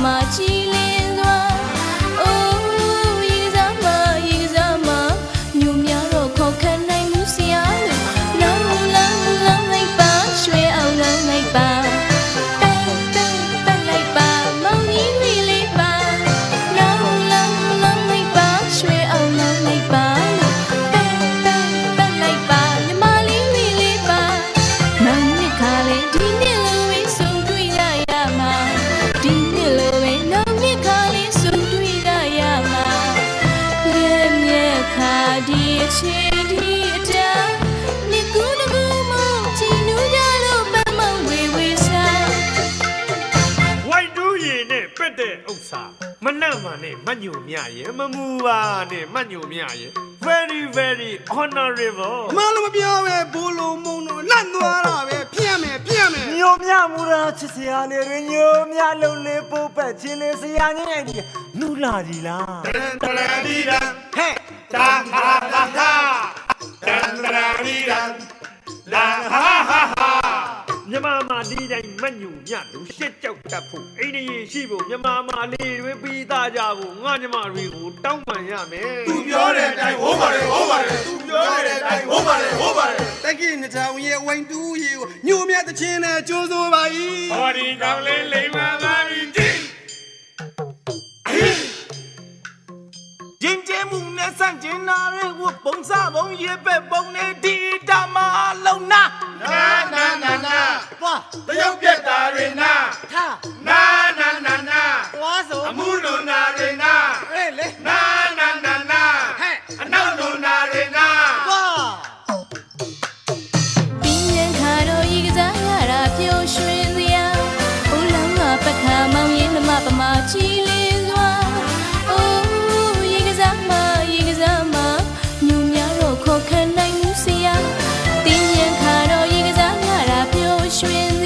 မာကြည်လင်းစွာအိုးရေကစားမရေကစားမညိုများတော့ခေါ်ခန့်နိုင်မှုဆရာလို့လောင်းလောင်းလောင်းလိုက်ပါရွှဲအောင်လောင်းလိုက်ပါလိုက်ပါမောင်ကြီးလေးပါလောင်းလောင်းလောင်းလိုက်ပါရွှဲအောင်လောင်းလိုက်ပါလိုက်ပါညီမလေးလေးပါနောင်နှစ်ခါလေးဒီနှစ်လိုပဲဆုံတွေ့ရရမှာဒီနှစ်လိုပဲနောင်နှစ်ခါလေးဆုံတွေ့ရရမှာရဲ့မြက်ခါဒီအချိန်ဒီအတားနှစ်ကူးတစ်ကူးမချီနူးကြလို့ပန်းမဝေဝေစားဝိုက်တူးရင်နဲ့ပက်တဲ့ဥစ္စာမနှံ့ပါနဲ့မညိုမြရဲ့မမူပါနဲ့မညိုမြရဲ့ very very honorable အမှန်လို့မပြောပဲဘိုးလုံးမုံတော့လန့်သွားတာပဲပြည့်မယ်ညိုမြမူတာချစ်စရာနေရညိုမြလုံးလေးပိုးပတ်ချင်းလေးစရာညင်းအဲ့ဒီနူလာကြီးလားတန်တရာဒီရန်ဟဲ့တာဟာဟာဟာတန်တရာဒီရန်လာဟာဟာဟာမြမမာဒီတိုင်းမညူမြလို့ရှစ်ကြောက်တတ်ဖို့အိန္ဒိယရှိဖို့မြမမာလေးတွေပြီးသားကြဖို့ငါညမတွေကိုတောင်းပန်ရမယ်သူပြောတဲ့အတိုင်းဟိုးပါတယ်သူပြောတဲ့အတိုင်းဟိုးပါတယ်တက်ကြီးနှစ်ထောင်ရဲ့ဝိုင်းတူးရေကိုညိုမြတဲ့ချင်းနဲ့ကြိုးစိုးပါ၏ဟောဒီကောင်းလေးလိမ္မာပါပြီဂျင်းကျဲမှုနဲ့ဆန့်ကျင်နာရဲဝပုံစားပုံရေပဲ့ပုံနဲ့ဒီတမလုံးနာသွားတရုတ်ပြက်တာတွေနာနာသွားဆိုအမှုလွန်နာတွေနာအေးလေနာဟဲ့အနောက်လွန်နာတွေနာသွားပြင်းရင်ခါတော့ရေကစားရတာပျော်ရွှင်စရာအိုးလောင်းကပခါမောင်ရင်မပမာကြည်လင်းစွာအိုးရေကစားမညိုများတော့ခေါ်ခန့်နိုင်မှုဆရာပြင်းရင်ခါတော့ရေကစားရတာပျော်ရွှင်